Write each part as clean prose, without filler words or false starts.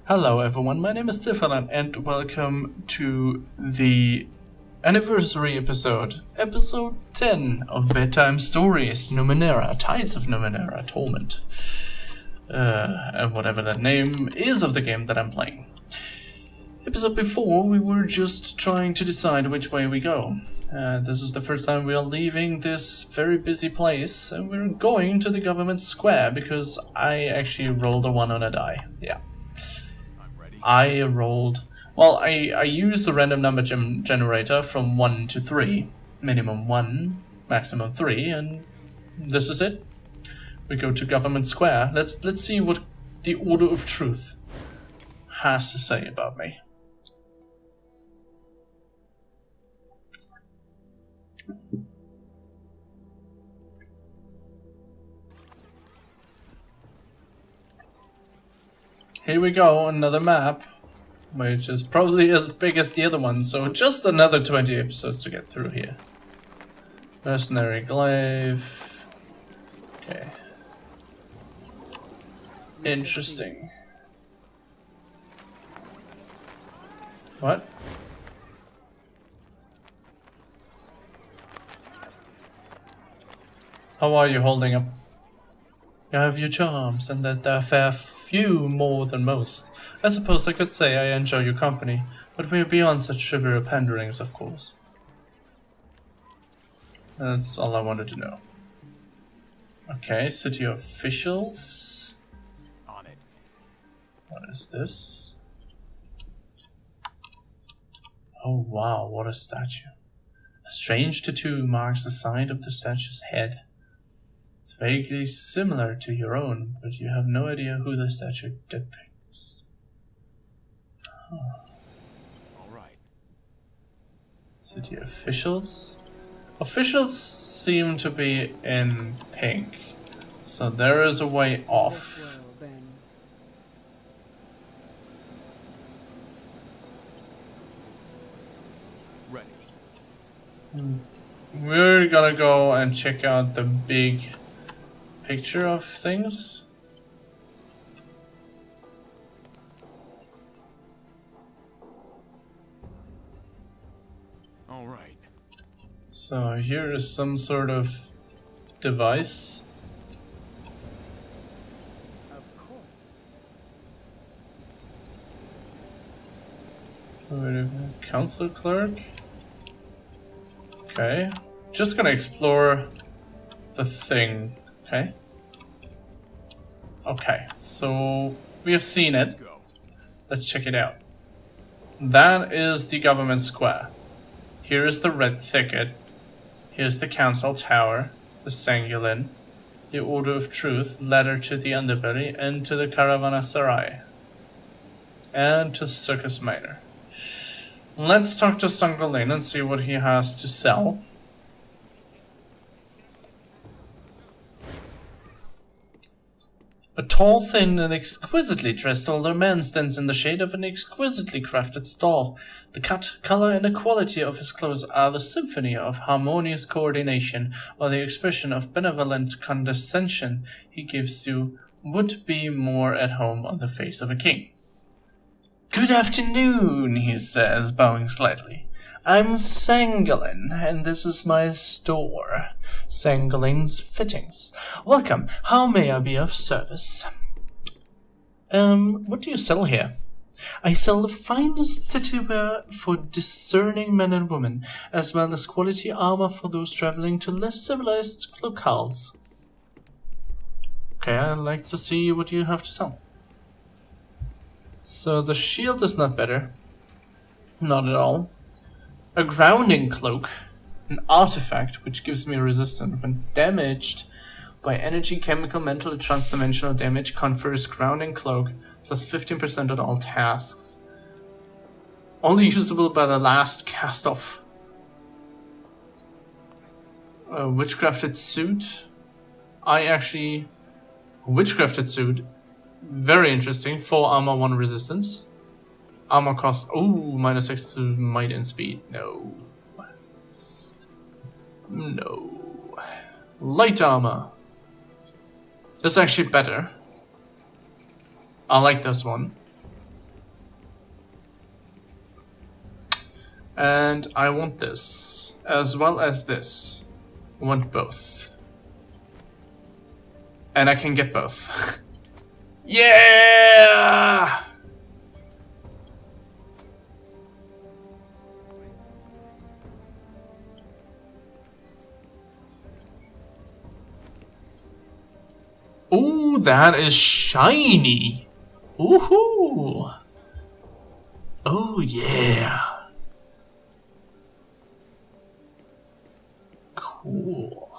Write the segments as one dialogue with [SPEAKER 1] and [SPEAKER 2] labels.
[SPEAKER 1] Hello everyone, my name is Stefan and welcome to the anniversary episode, episode 10 of Bedtime Stories, Numenera, Tides of Numenera, Torment, and whatever that name is of the game that I'm playing. Episode before, we were just trying to decide which way we go. This is the first time we are leaving this very busy place, and we're going to the government square because I actually rolled a 1 on a die, yeah. I rolled, well, I used the random number generator from 1 to 3, minimum 1, maximum 3, and this is it. We go to Government Square. Let's see what the Order of Truth has to say about me. Here we go, another map, which is probably as big as the other one, so just another 20 episodes to get through here. Mercenary Glaive. Okay. Interesting. What? How are you holding up? You have your charms, and that there fare few more than most. I suppose I could say I enjoy your company, but we are beyond such trivial panderings, of course. That's all I wanted to know. Okay, city officials. On it. What is this? Oh wow, what a statue. A strange tattoo marks the side of the statue's head. It's vaguely similar to your own, but you have no idea who the statue depicts. Huh. All right. City officials? Officials seem to be in pink, so there is a way off. Ready. We're gonna go and check out the big picture of things. All right. So here is some sort of device. Of course. Council clerk. Okay. Just gonna explore the thing. Okay. Okay, so we have seen it. Let's check it out. That is the government square. Here is the red thicket. Here's the council tower, the Sangulin, the Order of Truth, ladder to the underbelly, and to the Caravanserai, and to Circus Minor. Let's talk to Sangulin and see what he has to sell. A tall, thin, and exquisitely dressed older man stands in the shade of an exquisitely crafted stall. The cut, color, and the quality of his clothes are the symphony of harmonious coordination, while the expression of benevolent condescension he gives you would be more at home on the face of a king. "Good afternoon," he says, bowing slightly. "I'm Sangulin, and this is my store, Sangulin's Fittings. Welcome. How may I be of service?" What do you sell here?" "I sell the finest city wear for discerning men and women, as well as quality armor for those traveling to less civilized locales." Okay, I'd like to see what you have to sell. So the shield is not better. Not at all. A grounding cloak, an artifact which gives me resistance when damaged by energy, chemical, mental, or transdimensional damage, confers grounding cloak plus 15% on all tasks. Only usable by the last cast off. Witchcrafted suit. Witchcrafted suit. Very interesting. 4 armor, 1 resistance. Armor cost, -6 to might and speed. No. Light armor. This is actually better. I like this one. And I want this, as well as this. I want both. And I can get both. Yeah! Ooh, that is shiny. Woohoo! Oh yeah. Cool.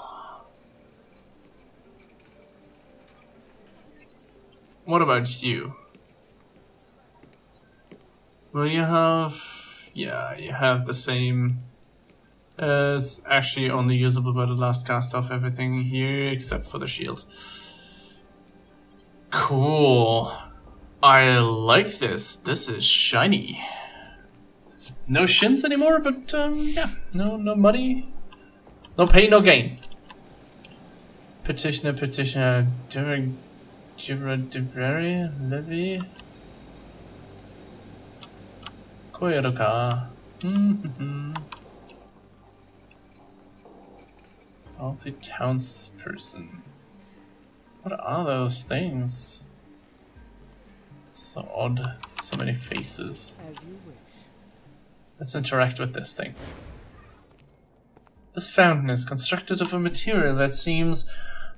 [SPEAKER 1] What about you? Well, you have... yeah, you have the same... it's actually only usable by the last cast of everything here, except for the shield. Cool. I like this. This is shiny. No shins anymore, but yeah, no money, no pain, no gain. Petitioner, Gibraltar, Levy, Koyoroka. Healthy townsperson. What are those things? So odd. So many faces.
[SPEAKER 2] As you wish.
[SPEAKER 1] Let's interact with this thing. This fountain is constructed of a material that seems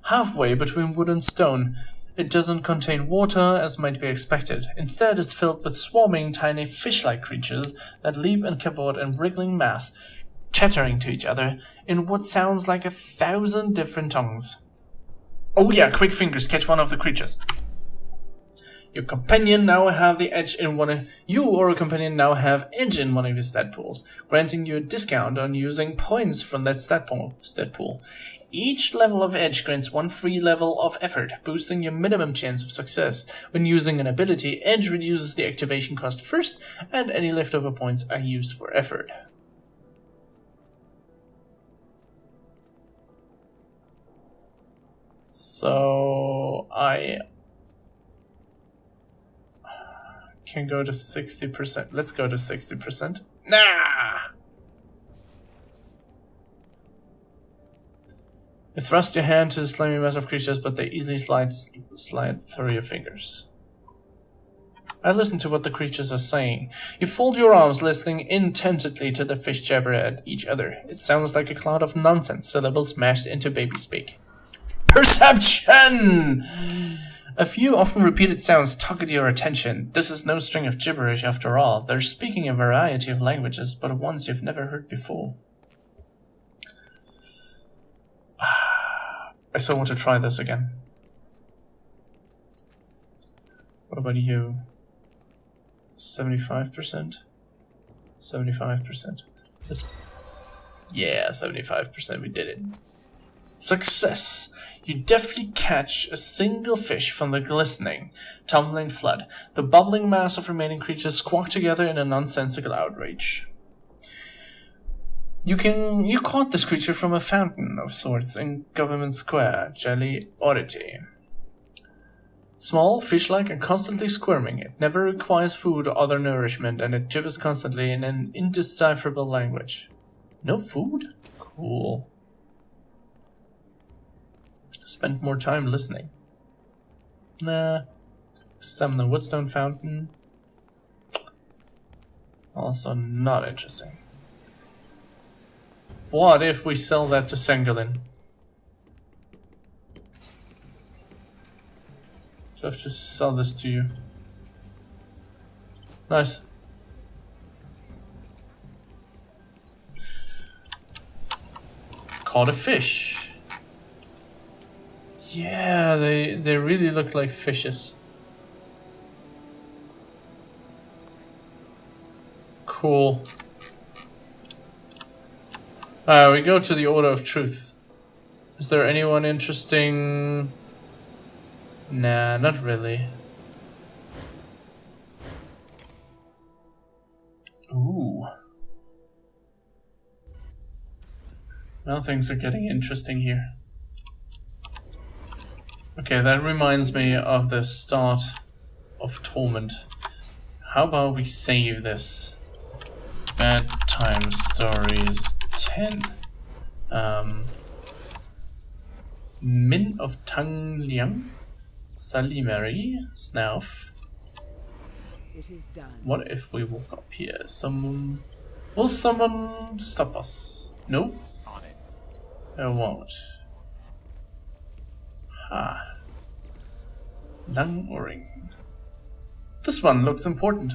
[SPEAKER 1] halfway between wood and stone. It doesn't contain water, as might be expected. Instead, it's filled with swarming tiny fish-like creatures that leap and cavort in wriggling mass, chattering to each other in what sounds like 1,000 different tongues. Oh yeah, quick fingers catch one of the creatures. Your companion now have the edge in one of you or a companion now have edge in one of your stat pools, granting you a discount on using points from that stat pool. Each level of edge grants one free level of effort, boosting your minimum chance of success. When using an ability, edge reduces the activation cost first, and any leftover points are used for effort. So I can go to 60%. Let's go to 60%. Nah! You thrust your hand to the slimy mass of creatures, but they easily slide through your fingers. I listen to what the creatures are saying. You fold your arms, listening intently to the fish jabber at each other. It sounds like a cloud of nonsense, syllables mashed into baby speak. Perception! A few often repeated sounds tug at your attention. This is no string of gibberish after all. They're speaking a variety of languages, but ones you've never heard before. I still want to try this again. What about you? 75%? 75%. Yeah, 75%. We did it. Success! You deftly catch a single fish from the glistening, tumbling flood. The bubbling mass of remaining creatures squawk together in a nonsensical outrage. You caught this creature from a fountain of sorts in Government Square, Jelly Oddity. Small, fish-like, and constantly squirming, it never requires food or other nourishment, and it gibbers constantly in an indecipherable language. No food? Cool. Spend more time listening. Nah. Summon the Woodstone Fountain. Also not interesting. What if we sell that to Sengolin? So I have to sell this to you. Nice. Caught a fish. Yeah, they really look like fishes. Cool. We go to the Order of Truth. Is there anyone interesting? Nah, not really. Ooh. Now things are getting interesting here. Okay, that reminds me of the start of Torment. How about we save this? Bedtime Bedtime Stories 10. Min of Tang Liang, Salimari, Snauf.
[SPEAKER 2] It is done.
[SPEAKER 1] What if we walk up here? Will someone stop us? No?
[SPEAKER 3] On it.
[SPEAKER 1] They won't. Ha. Lang O-ring. This one looks important.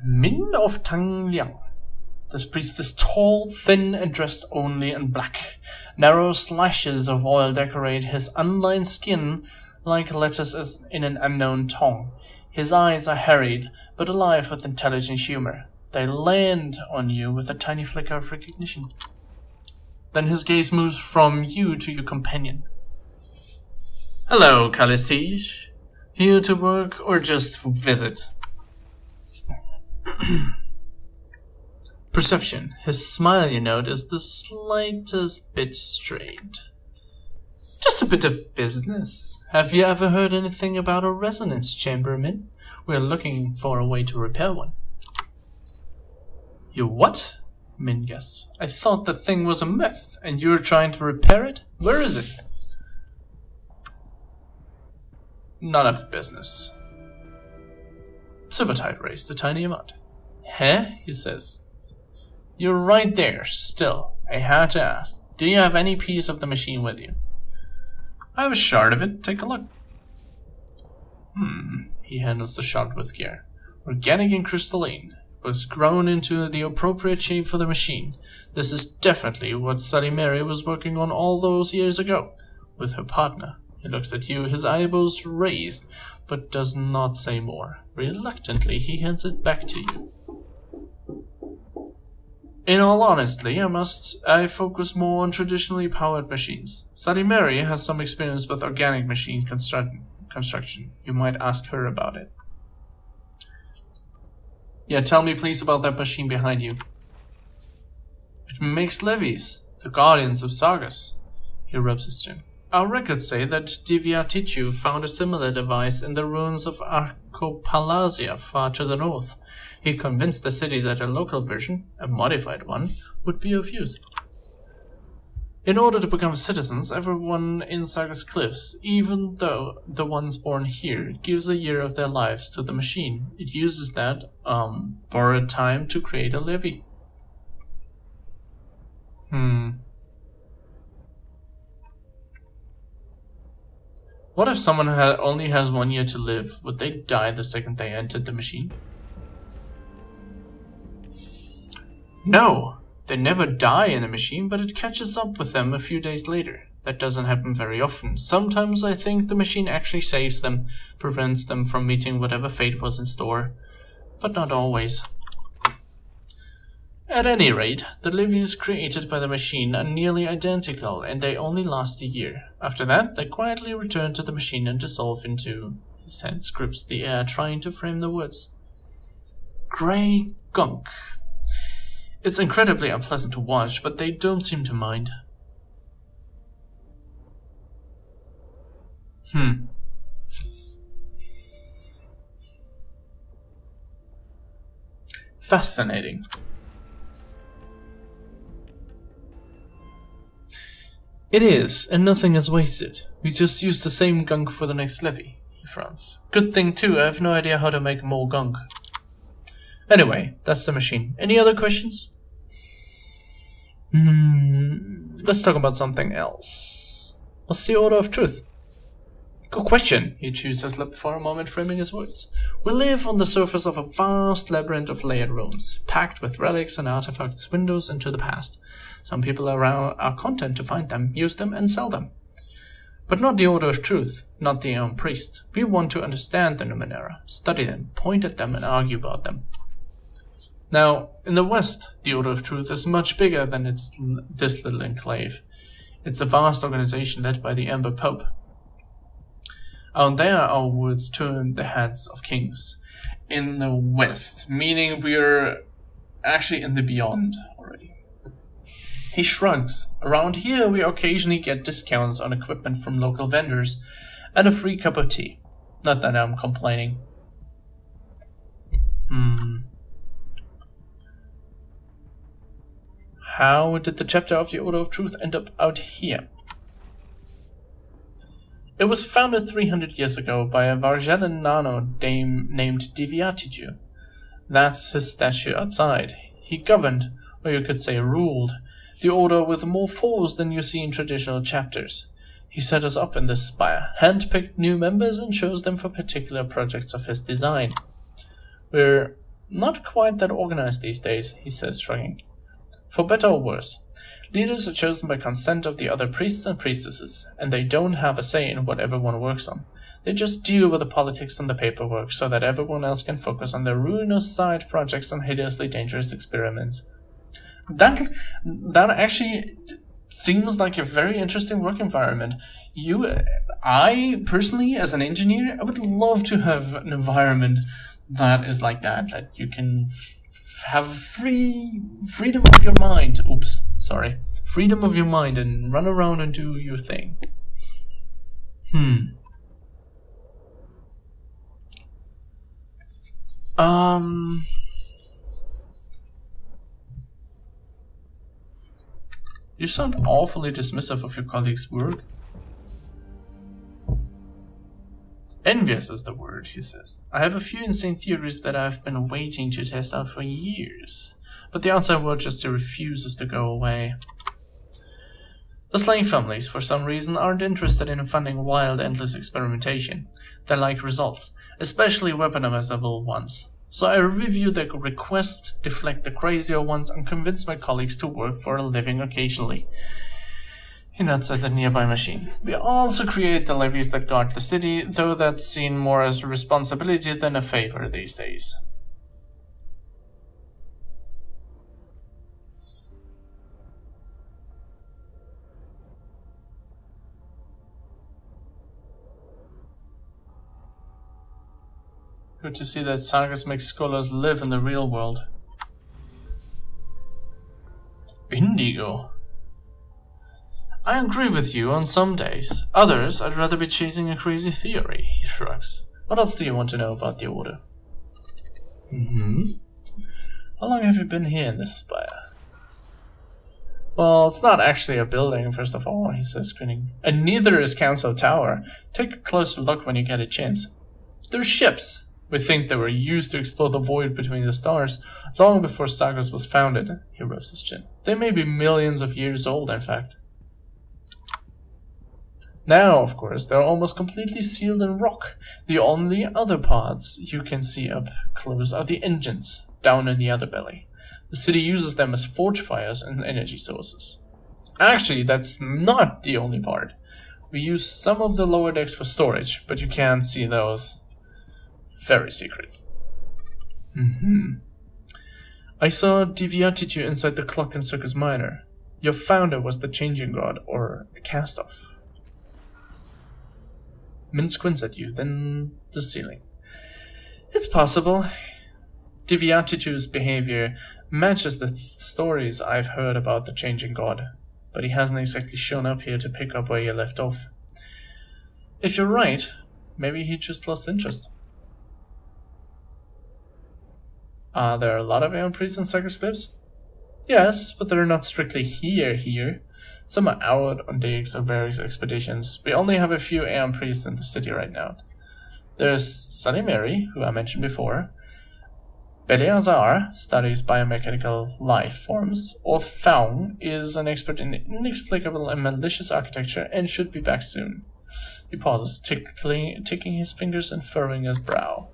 [SPEAKER 1] Min of Tang Liang. This priest is tall, thin, and dressed only in black. Narrow slashes of oil decorate his unlined skin like letters in an unknown tongue. His eyes are harried, but alive with intelligent humor. They land on you with a tiny flicker of recognition. Then his gaze moves from you to your companion. Hello, Calistige. Here to work or just visit? Perception. His smile, you note, is the slightest bit strained. Just a bit of business. Have you ever heard anything about a resonance chamber, Min? We're looking for a way to repair one. You what? Min guessed. I thought the thing was a myth, and you're trying to repair it? Where is it? None of business. Silvertide raised a tiny amount. Huh? He says. You're right there, still. I had to ask. Do you have any piece of the machine with you? I have a shard of it. Take a look. He handles the shard with care. Organic and crystalline. It was grown into the appropriate shape for the machine. This is definitely what Salimari was working on all those years ago. With her partner. He looks at you, his eyebrows raised, but does not say more. Reluctantly, he hands it back to you. In all honesty, I focus more on traditionally powered machines. Salimari has some experience with organic machine construction. You might ask her about it. Yeah, tell me please about that machine behind you. It makes levies, the guardians of sagas. He rubs his chin. Our records say that Divyatichu found a similar device in the ruins of Archopalazia far to the north. He convinced the city that a local version, a modified one, would be of use. In order to become citizens, everyone in Saga's cliffs, even though the ones born here, gives a year of their lives to the machine. It uses that, borrowed time to create a levy. What if someone only has 1 year to live? Would they die the second they entered the machine? No, they never die in a machine, but it catches up with them a few days later. That doesn't happen very often. Sometimes I think the machine actually saves them, prevents them from meeting whatever fate was in store, but not always. At any rate, the levies created by the machine are nearly identical, and they only last a year. After that, they quietly return to the machine and dissolve into... His hand grips the air, trying to frame the words. Grey gunk. It's incredibly unpleasant to watch, but they don't seem to mind. Fascinating. It is, and nothing is wasted. We just use the same gunk for the next levy, he frowns. Good thing too, I have no idea how to make more gunk. Anyway, that's the machine. Any other questions? Let's talk about something else. What's the Order of Truth? Good question. He chews his lip for a moment, framing his words. We live on the surface of a vast labyrinth of layered rooms, packed with relics and artifacts, windows into the past. Some people around are content to find them, use them, and sell them. But not the Order of Truth, not the own priest. We want to understand the Numenera, study them, point at them, and argue about them. Now, in the West, the Order of Truth is much bigger than this little enclave. It's a vast organization led by the Ember Pope. Out there, our words turn the heads of kings. In the West, meaning we're actually in the beyond already. He shrugs. Around here, we occasionally get discounts on equipment from local vendors and a free cup of tea. Not that I'm complaining. How did the chapter of the Order of Truth end up out here? It was founded 300 years ago by a Varjellan nano dame named Diviatiju. That's his statue outside. He governed, or you could say ruled, the Order with more force than you see in traditional chapters. He set us up in this spire, handpicked new members and chose them for particular projects of his design. We're not quite that organized these days, he says, shrugging. For better or worse, leaders are chosen by consent of the other priests and priestesses, and they don't have a say in what everyone works on. They just deal with the politics and the paperwork so that everyone else can focus on their ruinous side projects and hideously dangerous experiments. That actually seems like a very interesting work environment. I personally, as an engineer, I would love to have an environment that is like that you can have freedom of your mind. Freedom of your mind and run around and do your thing. You sound awfully dismissive of your colleagues' work. Envious is the word, he says. I have a few insane theories that I've been waiting to test out for years, but the outside world just refuses to go away. The Slaying families, for some reason, aren't interested in funding wild, endless experimentation. They like results, especially weaponizable ones. So I review their requests, deflect the crazier ones, and convince my colleagues to work for a living occasionally. He nods at the nearby machine. We also create the levies that guard the city, though that's seen more as a responsibility than a favor these days. Good to see that sagas make scholars live in the real world. Indigo. I agree with you on some days. Others, I'd rather be chasing a crazy theory, he shrugs. What else do you want to know about the Order? How long have you been here in this spire? Well, it's not actually a building, first of all, he says, grinning. And neither is Council Tower. Take a closer look when you get a chance. They're ships. We think they were used to explore the void between the stars, long before Sagos was founded. He rubs his chin. They may be millions of years old, in fact. Now, of course, they're almost completely sealed in rock. The only other parts you can see up close are the engines, down in the other belly. The city uses them as forge fires and energy sources. Actually, that's not the only part. We use some of the lower decks for storage, but you can't see those. Very secret. I saw Diviatiju inside the clock in Circus Minor. Your founder was the Changing God, or a cast-off. Min squints at you, then the ceiling. It's possible. Diviatiju's behavior matches the stories I've heard about the Changing God, but he hasn't exactly shown up here to pick up where you left off. If you're right, maybe he just lost interest. Are there a lot of Aeon Priests in Circus Cliffs? Yes, but they're not strictly here. Some are out on digs or various expeditions. We only have a few Aeon Priests in the city right now. There's Sunny Mary, who I mentioned before. Beleazar studies biomechanical life forms. Orth Faung is an expert in inexplicable and malicious architecture and should be back soon. He pauses, ticking his fingers and furrowing his brow.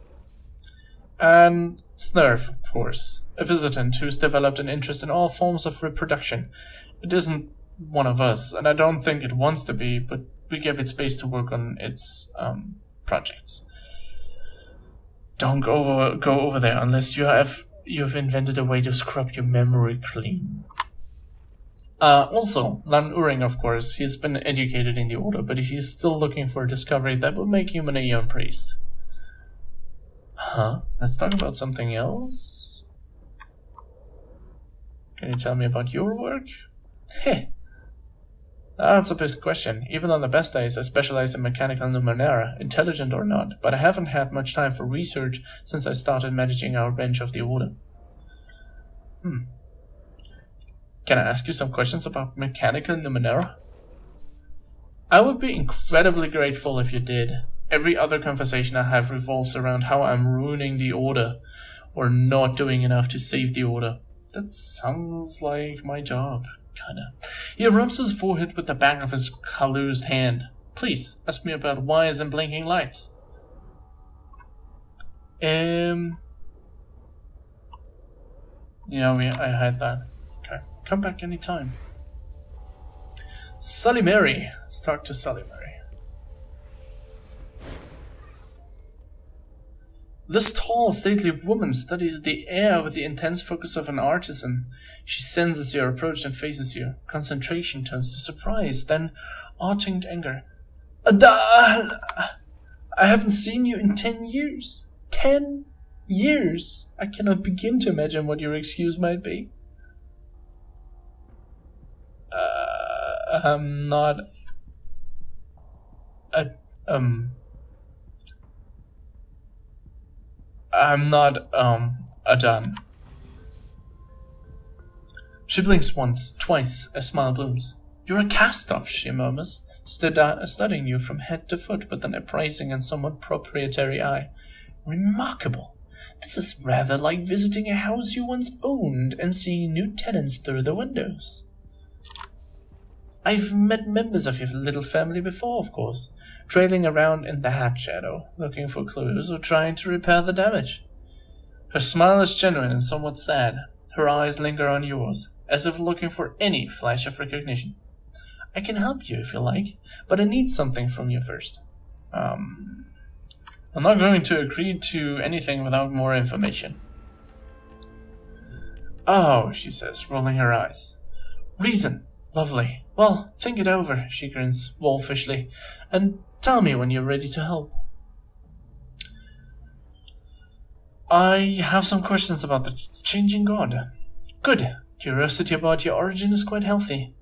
[SPEAKER 1] And Snurf, of course, a visitant who's developed an interest in all forms of reproduction. It isn't one of us, and I don't think it wants to be, but we give it space to work on its projects. Don't go over there unless you've invented a way to scrub your memory clean. Also, Lan Uring, of course, he's been educated in the Order, but he's still looking for a discovery that will make him an Aeon Priest. Huh? Let's talk about something else. Can you tell me about your work? Heh. That's a big question. Even on the best days, I specialize in mechanical Numenera, intelligent or not, but I haven't had much time for research since I started managing our bench of the Order. Can I ask you some questions about mechanical Numenera? I would be incredibly grateful if you did. Every other conversation I have revolves around how I'm ruining the Order, or not doing enough to save the Order. That sounds like my job, kinda. He rubs his forehead with the back of his calloused hand. Please, ask me about wires and blinking lights. Yeah, I had that. Okay, come back anytime. Sully Mary. Let's talk to Sully Mary. This tall, stately woman studies the air with the intense focus of an artisan. She senses your approach and faces you. Concentration turns to surprise, then arching anger. I haven't seen you in 10 years. 10 years! I cannot begin to imagine what your excuse might be. I'm not... I'm not, done. She blinks once, twice, a smile blooms. You're a cast-off, she murmurs, studying you from head to foot with an appraising and somewhat proprietary eye. Remarkable. This is rather like visiting a house you once owned and seeing new tenants through the windows. I've met members of your little family before, of course, trailing around in the hat shadow, looking for clues or trying to repair the damage. Her smile is genuine and somewhat sad. Her eyes linger on yours, as if looking for any flash of recognition. I can help you if you like, but I need something from you first. I'm not going to agree to anything without more information. Oh, she says, rolling her eyes. Reason. Lovely. Well, think it over, she grins wolfishly, and tell me when you're ready to help. I have some questions about the changing god. Good. Curiosity about your origin is quite healthy.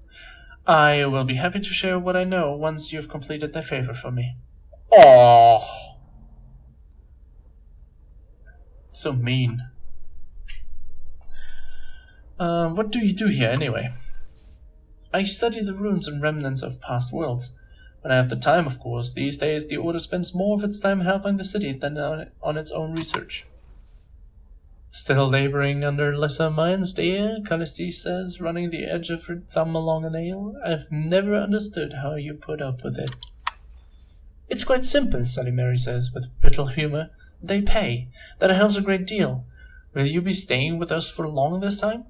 [SPEAKER 1] I will be happy to share what I know once you've completed the favor for me. Oh, so mean. What do you do here anyway? I study the ruins and remnants of past worlds. When I have the time, of course. These days, the Order spends more of its time helping the city than on its own research. Still laboring under lesser minds, dear, Callisti says, running the edge of her thumb along a nail. I've never understood how you put up with it. It's quite simple, Sully Mary says, with brittle humor. They pay. That helps a great deal. Will you be staying with us for long this time?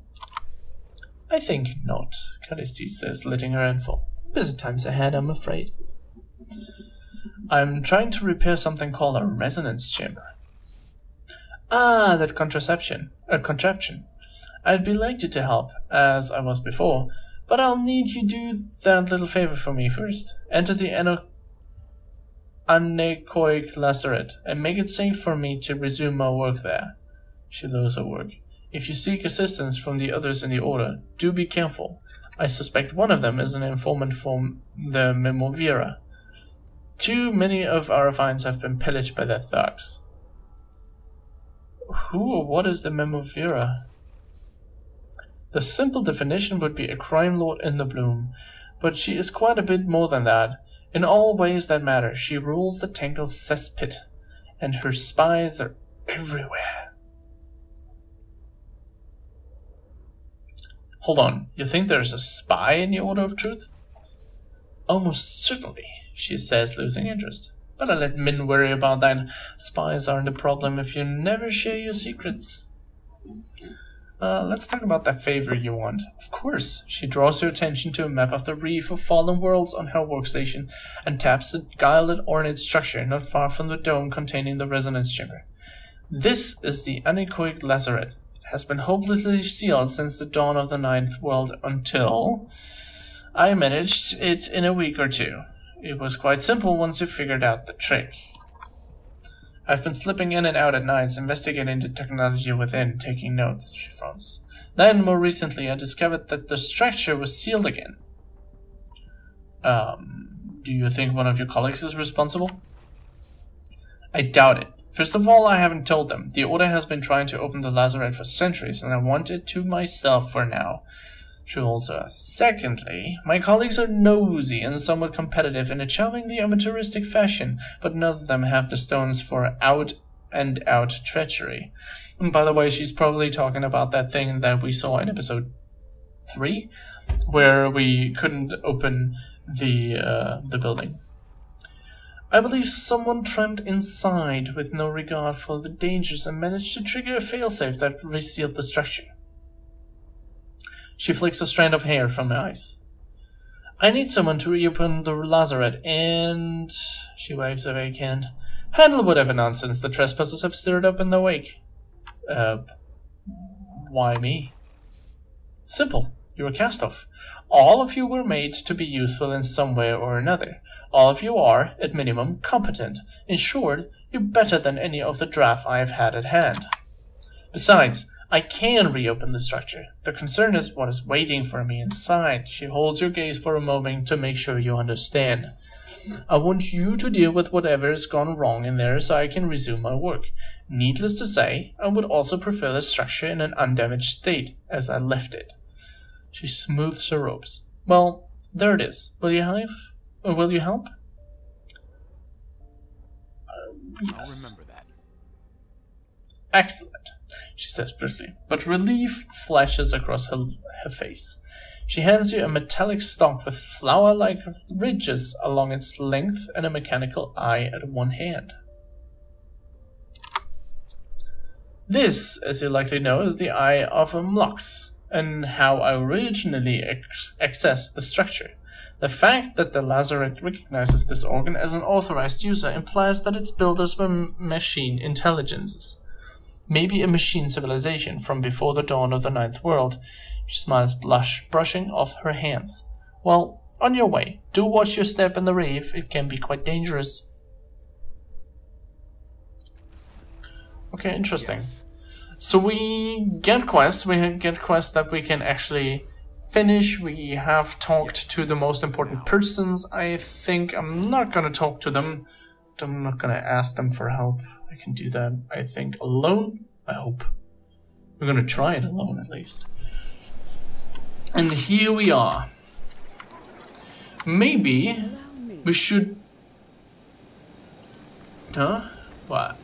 [SPEAKER 1] I think not, Callisti says, letting her hand fall. Busy times ahead, I'm afraid. I'm trying to repair something called a resonance chamber. Ah, that contraption. I'd be delighted to help, as I was before, but I'll need you to do that little favor for me first. Enter the anechoic lazaret, and make it safe for me to resume my work there. She lowers her work. If you seek assistance from the others in the Order, do be careful. I suspect one of them is an informant from the Memovira. Too many of our finds have been pillaged by their thugs. Who or what is the Memovira? The simple definition would be a crime lord in the bloom, but she is quite a bit more than that. In all ways that matter, she rules the tangled cesspit, and her spies are everywhere. Hold on, you think there's a spy in the Order of Truth? Almost certainly, she says, losing interest. But I let Min worry about that. Spies aren't a problem if you never share your secrets. Let's talk about that favor you want. Of course, she draws your attention to a map of the reef of fallen worlds on her workstation and taps a gilded ornate structure not far from the dome containing the resonance chamber. This is the anechoic lazaret. Has been hopelessly sealed since the dawn of the Ninth World until I managed it in a week or two. It was quite simple once you figured out the trick. I've been slipping in and out at nights, investigating the technology within, taking notes, she frowns. Then, more recently, I discovered that the structure was sealed again. Do you think one of your colleagues is responsible? I doubt it. First of all, I haven't told them. The Order has been trying to open the lazaret for centuries, and I want it to myself for now. True also. Secondly, my colleagues are nosy and somewhat competitive in a charmingly amateuristic fashion, but none of them have the stones for out-and-out treachery. And by the way, she's probably talking about that thing that we saw in episode 3, where we couldn't open the building. I believe someone tramped inside with no regard for the dangers and managed to trigger a failsafe that resealed the structure. She flicks a strand of hair from her eyes. I need someone to reopen the lazaret and... She waves away again. Handle whatever nonsense the trespassers have stirred up in their wake. Why me? Simple. You were cast off. All of you were made to be useful in some way or another. All of you are, at minimum, competent. In short, you're better than any of the draft I have had at hand. Besides, I can reopen the structure. The concern is what is waiting for me inside. She holds your gaze for a moment to make sure you understand. I want you to deal with whatever has gone wrong in there so I can resume my work. Needless to say, I would also prefer the structure in an undamaged state, as I left it. She smooths her robes. Well, there it is. Will you help? Will you help? Yes.
[SPEAKER 3] I'll remember that.
[SPEAKER 1] Excellent, she says briskly, but relief flashes across her face. She hands you a metallic stalk with flower-like ridges along its length and a mechanical eye at one hand. This, as you likely know, is the eye of a Mlox, and how I originally accessed the structure. The fact that the lazaret recognizes this organ as an authorized user implies that its builders were machine intelligences. Maybe a machine civilization from before the dawn of the Ninth World. She smiles, brushing off her hands. Well, on your way. Do watch your step in the reef. It can be quite dangerous. Okay, interesting.
[SPEAKER 3] Yes.
[SPEAKER 1] So we get quests. We get quests that we can actually finish. We have talked to the most important persons. I think I'm not going to talk to them. I'm not going to ask them for help. I can do that, I think, alone. I hope. We're going to try it alone, at least. And here we are. Maybe we should... Huh? What?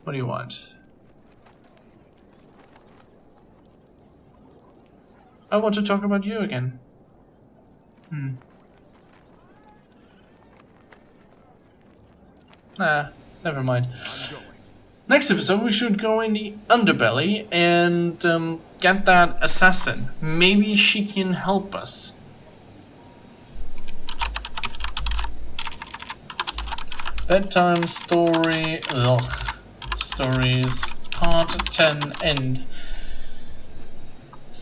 [SPEAKER 1] What do you want? I want to talk about you again. Never mind. Next episode, we should go in the underbelly and get that assassin. Maybe she can help us. Bedtime story. Stories part 10 end.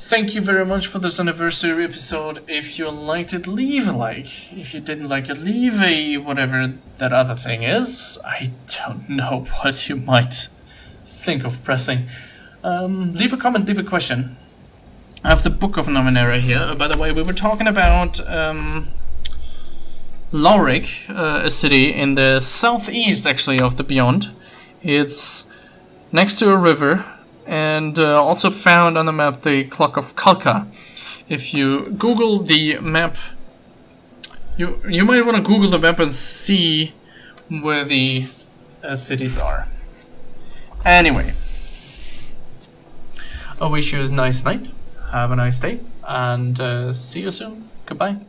[SPEAKER 1] Thank you very much for this anniversary episode. If you liked it, leave a like. If you didn't like it, leave a whatever that other thing is. I don't know what you might think of pressing. Leave a comment, leave a question. I have the Book of Numenera here. By the way, we were talking about Lorik, a city in the southeast, actually, of the Beyond. It's next to a river. And also found on the map the Clock of Kalka. If you Google the map, you might want to Google the map and see where the cities are. Anyway, I wish you a nice night, have a nice day, and see you soon. Goodbye.